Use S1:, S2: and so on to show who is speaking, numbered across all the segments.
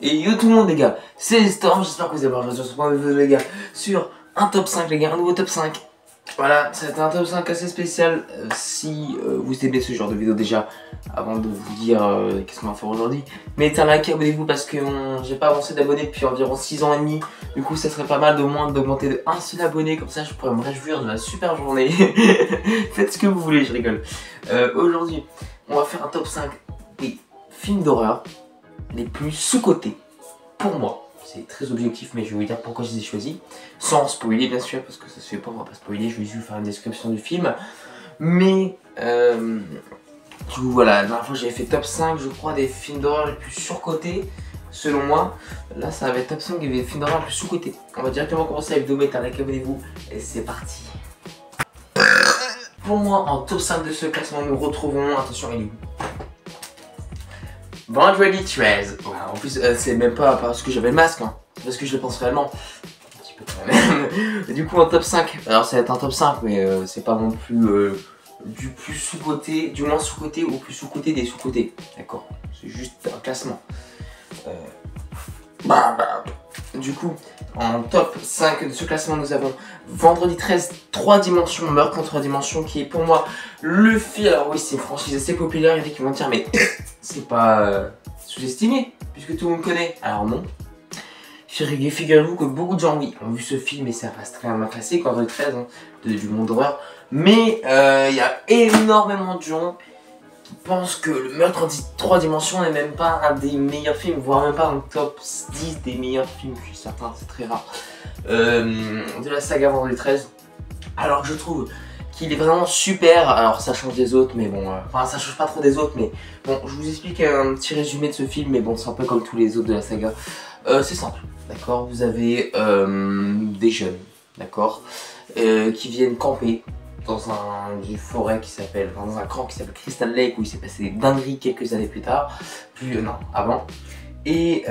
S1: Et yo tout le monde les gars, c'est Storm, j'espère que vous avez bien sur ce point de vue les gars, sur un top 5 les gars, un nouveau top 5. Voilà, c'est un top 5 assez spécial. Si vous aimez ce genre de vidéo déjà, avant de vous dire qu'est-ce qu'on va faire aujourd'hui, mettez un like, abonnez-vous parce que j'ai pas avancé d'abonnés depuis environ 6 ans et demi. Du coup ça serait pas mal de moins d'augmenter de un seul abonné, comme ça je pourrais me réjouir de la super journée. Faites ce que vous voulez, je rigole. Aujourd'hui, on va faire un top 5 des films d'horreur les plus sous-cotés pour moi. C'est très objectif, mais je vais vous dire pourquoi je les ai choisis. Sans spoiler, bien sûr, parce que ça se fait pas, on va pas spoiler. Je vais juste vous faire une description du film. Mais, du coup, voilà, la dernière fois j'avais fait top 5, je crois, des films d'horreur les plus surcotés, selon moi. Là, ça va être top 5 des films d'horreur les plus sous-cotés. On va directement commencer avec Domet, like, abonnez-vous, et c'est parti. Pour moi, en top 5 de ce classement, nous retrouvons, attention, il est où ? Vendredi 13. Voilà, en plus, c'est même pas parce que j'avais le masque, hein. C'est parce que je le pense réellement. Un petit peu quand même. Du coup, en top 5, alors ça va être un top 5, mais c'est pas non plus du plus sous-côté, du moins sous-côté au plus sous-côté des sous-côtés. D'accord, c'est juste un classement. Du coup, en top 5 de ce classement, nous avons Vendredi 13, 3 dimensions, Meurtre en 3 dimensions, qui est pour moi le film. Alors oui, c'est une franchise assez populaire, il y en a qui vont dire, mais c'est pas sous-estimé, puisque tout le monde connaît. Alors non. Figurez-vous que beaucoup de gens, oui, ont vu ce film et ça reste quand même un classique, Vendredi 13, hein, du monde d'horreur. Mais il y a énormément de gens qui pensent que le Meurtre en 3 dimensions n'est même pas un des meilleurs films, voire même pas un top 10 des meilleurs films, je suis certain, c'est très rare, de la saga Vendredi 13. Alors que je trouve qu'il est vraiment super. Alors ça change des autres, mais bon, enfin ça change pas trop des autres, mais bon, je vous explique un petit résumé de ce film, mais bon, c'est un peu comme tous les autres de la saga. C'est simple, d'accord. Vous avez des jeunes, d'accord, qui viennent camper dans une forêt qui s'appelle, dans un camp qui s'appelle Crystal Lake, où il s'est passé des dingueries quelques années plus tard, non, avant. Et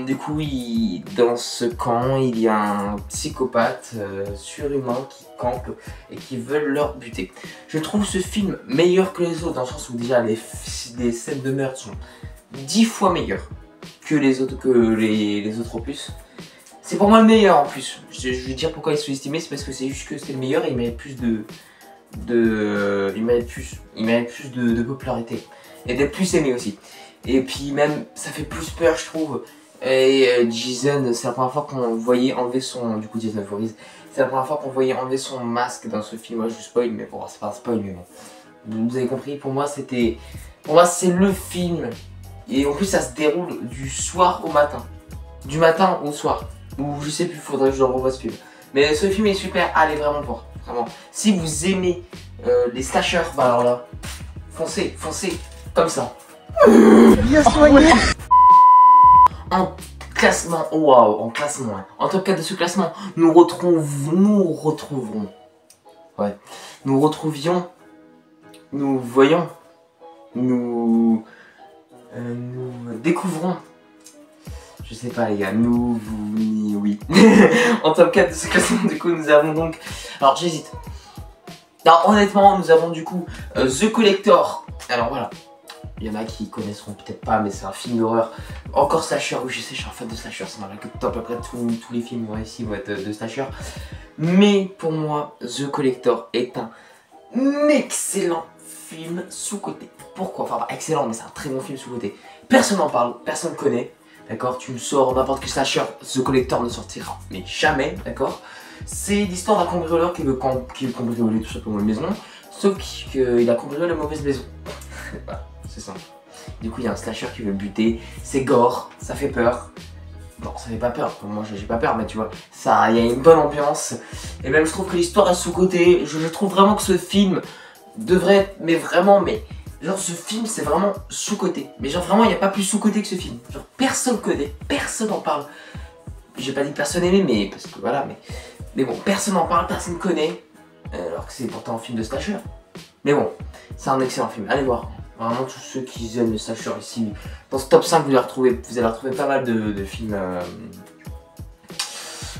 S1: du coup, dans ce camp, il y a un psychopathe surhumain qui campe et qui veulent leur buter. Je trouve ce film meilleur que les autres, dans le sens où déjà les scènes de meurtre sont 10 fois meilleures que les autres, les autres opus. C'est pour moi le meilleur en plus. Je vais dire pourquoi il est sous-estimé, c'est parce que c'est juste que c'est le meilleur et il mérite plus il mérite plus de popularité et d'être plus aimé aussi. Et puis même ça fait plus peur, je trouve. Et Jason, c'est la première fois qu'on voyait enlever son, du coup Jason Voorhees, c'est la première fois qu'on voyait enlever son masque dans ce film. Moi je spoil, mais bon c'est pas un spoil, mais bon, vous avez compris. Pour moi c'est le film. Et en plus ça se déroule du soir au matin, du matin au soir, ou je sais plus, faudrait que je le revoie ce film. Mais ce film est super, allez vraiment le voir, vraiment. Si vous aimez les slashers, bah alors là, foncez, comme ça.
S2: Bien soigné.
S1: En classement, waouh, en classement, hein. En top 4 de ce classement, nous retrouvions, nous découvrons, je sais pas les gars, oui. En top 4 de ce classement, du coup, nous avons donc, alors j'hésite. Alors honnêtement, nous avons du coup The Collector. Alors voilà, il y en a qui connaîtront peut-être pas, mais c'est un film d'horreur. Encore slasher, oui je sais, je suis un fan de slasher, c'est marrant que top, après tous les films ici vont être de slasher. Mais pour moi, The Collector est un excellent film sous-coté. Pourquoi? Enfin pas excellent, mais c'est un très bon film sous-coté. Personne n'en parle, personne ne connaît. D'accord, tu me sors n'importe quel slasher, The Collector ne sortira, mais jamais, d'accord. C'est l'histoire d'un cambrioleur qui veut cambrioler tout simplement une maison, sauf qu'il a cambriolé la mauvaise maison. Voilà, c'est simple. Du coup, il y a un slasher qui veut buter, c'est gore, ça fait peur. Non, ça fait pas peur, moi j'ai pas peur, mais tu vois, il y a une bonne ambiance. Et même je trouve que l'histoire est sous-cotée. Je trouve vraiment que ce film devrait être, mais vraiment, mais genre ce film c'est vraiment sous-coté. Mais genre vraiment il n'y a pas plus sous-coté que ce film. Genre personne connaît, personne en parle. J'ai pas dit que personne aimait, mais parce que voilà, mais bon, personne en parle, personne connaît. Alors que c'est pourtant un film de slasher. Mais bon, c'est un excellent film, allez voir. Vraiment tous ceux qui aiment le slasher ici, dans ce top 5 vous allez retrouver pas mal de films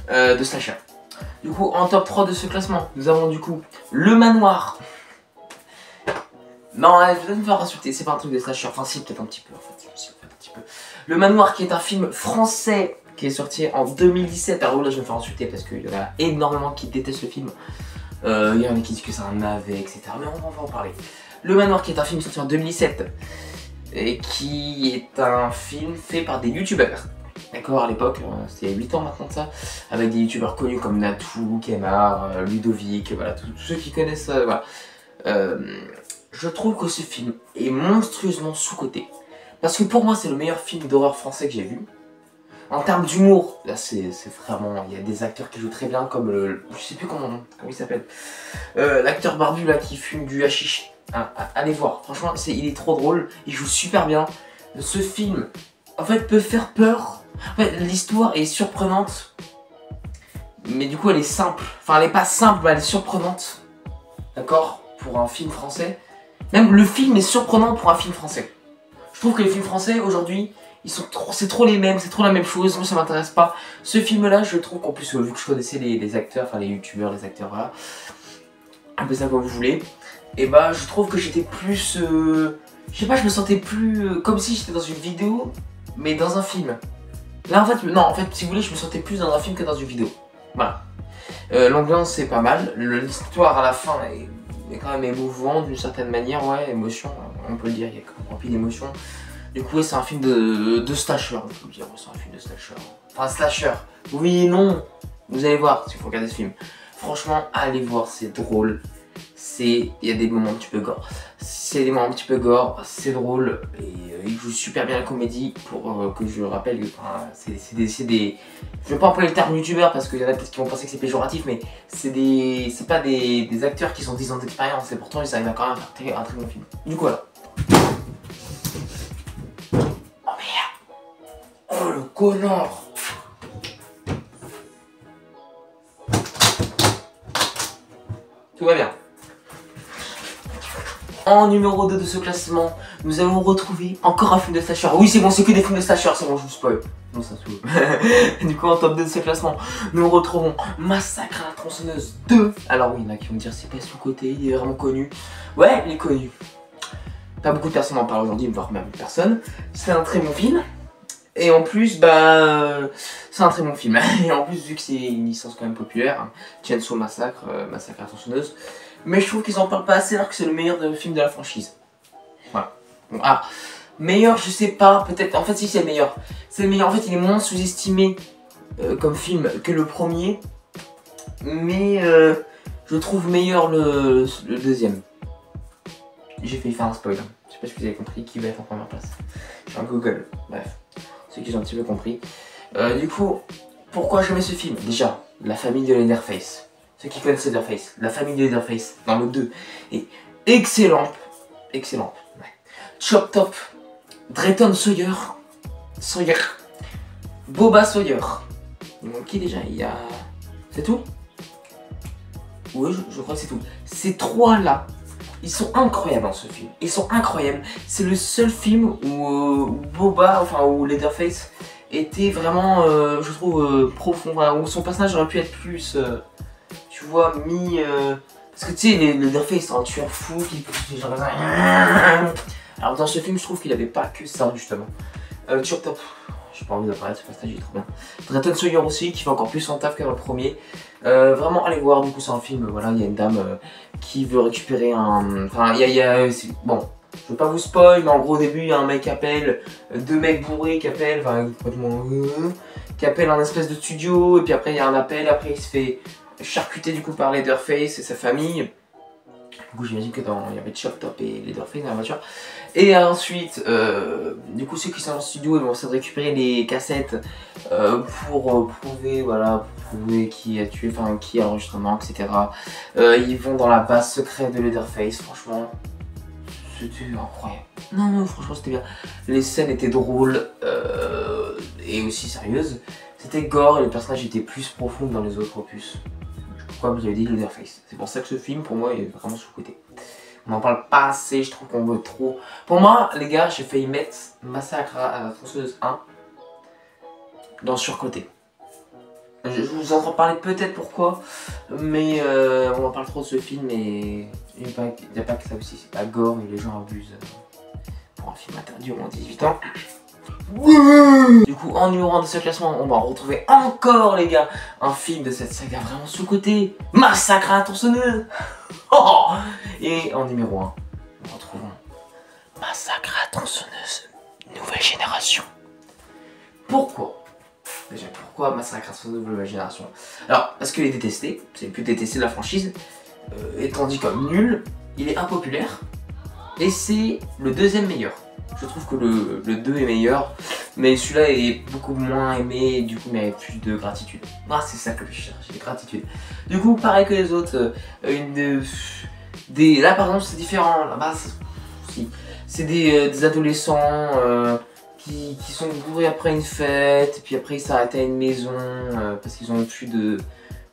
S1: de slasher. Du coup en top 3 de ce classement, nous avons du coup Le Manoir. Non, je vais peut-être me faire insulter, c'est pas un truc de slasher, enfin si, peut-être un petit peu en fait, un petit peu. Le Manoir qui est un film français qui est sorti en 2017, alors là je vais me faire insulter parce qu'il y en a énormément qui détestent le film. Il y en a qui disent que c'est un navet, etc. Mais on va en parler. Le Manoir qui est un film sorti en 2017 et qui est un film fait par des youtubeurs. D'accord, à l'époque, c'était il y a 8 ans maintenant de ça, avec des youtubeurs connus comme Natou, Kemar, Ludovic, voilà, tous ceux qui connaissent, voilà. Je trouve que ce film est monstrueusement sous-coté. Parce que pour moi, c'est le meilleur film d'horreur français que j'ai vu. En termes d'humour, là c'est vraiment, il y a des acteurs qui jouent très bien, comme je sais plus comment il s'appelle, l'acteur barbu là qui fume du hashish. Allez voir, franchement, il est trop drôle, il joue super bien. Ce film, en fait, peut faire peur. En fait, l'histoire est surprenante, mais du coup, elle est simple. Enfin, elle est pas simple, mais elle est surprenante. D'accord? Pour un film français. Même le film est surprenant pour un film français. Je trouve que les films français aujourd'hui, c'est trop les mêmes, c'est trop la même chose, moi ça m'intéresse pas. Ce film là, je trouve qu'en plus, vu que je connaissais les acteurs, enfin les youtubeurs, les acteurs, voilà, un peu ça comme vous voulez, et bah je trouve que j'étais plus, je sais pas, je me sentais plus comme si j'étais dans une vidéo, mais dans un film. Là en fait, non, en fait, si vous voulez, je me sentais plus dans un film que dans une vidéo. Voilà. L'ambiance c'est pas mal, l'histoire à la fin est quand même émouvante d'une certaine manière, ouais, émotion, on peut le dire, il y a quand même rempli d'émotions. Du coup, ouais, c'est un film de slasher, on peut le dire, c'est un film de slasher. Enfin, slasher, oui et non, vous allez voir si vous regardez ce film. Franchement, allez voir, c'est drôle. Il y a des moments un petit peu gore. C'est des moments un petit peu gore, c'est drôle. Et il joue super bien la comédie. Pour que je rappelle, enfin, c'est des... Je vais pas employer le terme youtubeur parce qu'il y en a peut-être qui vont penser que c'est péjoratif, mais c'est pas des acteurs qui ont 10 ans d'expérience. Et pourtant, ils arrivent à quand même faire un très bon film. Du coup, voilà. Oh le connard! Tout va bien. En numéro 2 de ce classement, nous allons retrouver encore un film de slasher. Oui, c'est bon, c'est que des films de slasher, c'est bon, je vous spoil. Non, ça saoule. Du coup, en top 2 de ce classement, nous retrouvons Massacre à la tronçonneuse 2. Alors oui, il y en a qui vont me dire c'est pas sous-côté, il est vraiment connu. Ouais, il est connu. Pas beaucoup de personnes en parlent aujourd'hui, voire même personne. C'est un très bon film. Et en plus, bah, c'est un très bon film. Et en plus, vu que c'est une licence quand même populaire, Chainsaw Massacre, Massacre à la tronçonneuse. Mais je trouve qu'ils en parlent pas assez alors que c'est le meilleur film de la franchise. Voilà. Bon, alors, meilleur, je sais pas, peut-être. En fait, si, c'est le meilleur. C'est le meilleur. En fait, il est moins sous-estimé comme film que le premier. Mais je trouve meilleur le deuxième. J'ai failli faire un spoil. Je sais pas si vous avez compris qui va être en première place. Je suis un Google. Bref. Ceux qui ont un petit peu compris. Du coup, pourquoi j'aimais ce film? Déjà, la famille de Leatherface. Ceux qui connaissent Leatherface, la famille de Leatherface, dans le 2, est excellente. Excellente. Ouais. Chop Top, Drayton Sawyer, Boba Sawyer. Il manque qui déjà? Il y a... C'est tout? Oui, je crois que c'est tout. Ces trois-là, ils sont incroyables dans ce film. Ils sont incroyables. C'est le seul film où Boba, enfin où Leatherface était vraiment, je trouve, profond. Voilà, où son personnage aurait pu être plus, tu vois, mis... Parce que tu sais, Leatherface c'est un tueur fou qui pousse les gens comme ça. Alors dans ce film, je trouve qu'il avait pas que ça, justement. Chop Top, j'ai pas envie d'apparaître, ce passage il est trop bien. Drayton Sawyer aussi, qui fait encore plus son taf que dans le premier. Vraiment, allez voir, du coup, c'est un film, voilà, il y a une dame qui veut récupérer un... Enfin, bon, je veux pas vous spoil, mais en gros, au début, il y a un mec qui appelle, deux mecs bourrés qui appellent, enfin, complètement... qui appellent un espèce de studio, et puis après, il y a un appel, après, il se fait charcuter, du coup, par Leatherface et sa famille. Du coup, j'imagine que il y avait Chop Top et Leatherface dans la voiture. Et ensuite, du coup, ceux qui sont dans le studio, ils vont essayer de récupérer les cassettes pour prouver, voilà, pour prouver qui a tué, enfin, qui a l'enregistrement, etc. Ils vont dans la base secrète de Leatherface, franchement, c'était incroyable. Non, franchement, c'était bien. Les scènes étaient drôles et aussi sérieuses. C'était gore et les personnages étaient plus profonds que dans les autres opus. Comme j'avais dit, Leatherface. C'est pour ça que ce film, pour moi, est vraiment sous-côté. On n'en parle pas assez, je trouve qu'on veut trop. Pour moi, les gars, j'ai failli mettre Massacre à la tronçonneuse 1 dans surcoté. Je vous entends parler peut-être pourquoi, mais on en parle trop de ce film et il n'y a pas que ça aussi, c'est pas gore et les gens abusent pour un film interdit au moins 18 ans. Du coup, en numéro 1 de ce classement, on va retrouver encore, les gars, un film de cette saga vraiment sous-côté, Massacre à la tronçonneuse. Et en numéro 1, nous retrouvons Massacre à la tronçonneuse, nouvelle génération. Pourquoi? Déjà, pourquoi Massacre à la tronçonneuse, nouvelle génération? Alors, parce qu'il est détesté, c'est le plus détesté de la franchise, étant dit comme nul, il est impopulaire, et c'est le deuxième meilleur. Je trouve que le 2 est meilleur, mais celui-là est beaucoup moins aimé et du coup mérite plus de gratitude. Ah, c'est ça que je cherche, gratitude. Du coup, pareil que les autres, là par exemple c'est différent. Là-bas, c'est des adolescents qui sont bourrés après une fête, et puis après ils s'arrêtent à une maison parce qu'ils ont plus de...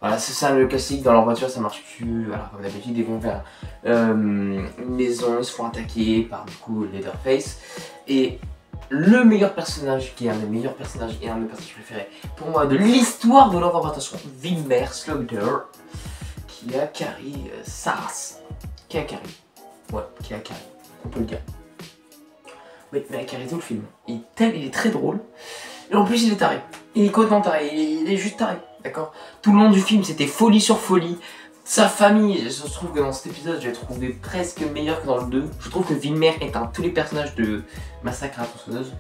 S1: Voilà, c'est ça le classique, dans leur voiture ça marche plus, voilà, comme d'habitude ils vont vers une maison, ils se font attaquer par du coup Leatherface. Et le meilleur personnage, qui est un des meilleurs personnages et un de mes personnages préférés pour moi de l'histoire de l'interprétation, Wilmer Slaughter, qui a carry Saras. Qui a carry, ouais, qui a carry, on peut le dire. Oui, mais il a carry tout le film, il est très drôle, et en plus il est taré, il est complètement taré, il est juste taré. D'accord. Tout le long du film, c'était folie sur folie. Sa famille, je trouve que dans cet épisode, je l'ai trouvé presque meilleur que dans le 2. Je trouve que Wilmer est tous les personnages de Massacre à la tronçonneuse.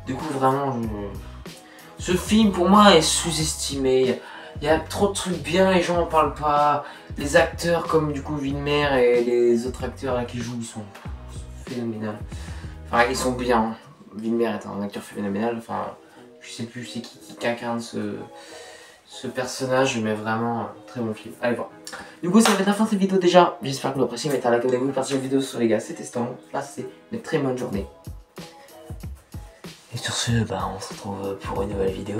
S1: Du coup, vraiment, ce film pour moi est sous-estimé. Il y a trop de trucs bien, les gens en parlent pas. Les acteurs comme du coup Wilmer et les autres acteurs là, qui jouent, ils sont phénoménaux. Enfin, ils sont bien. Wilmer est un acteur phénoménal. Enfin, je sais plus c'est qui incarne ce personnage, mais vraiment très bon film. Allez voir. Du coup, ça va être la fin de cette vidéo déjà. J'espère que vous appréciez. Mettez un like, abonnez-vous, partagez la vidéo sur les gars. C'était Stan. Passez une très bonne journée. Et sur ce, on se retrouve pour une nouvelle vidéo.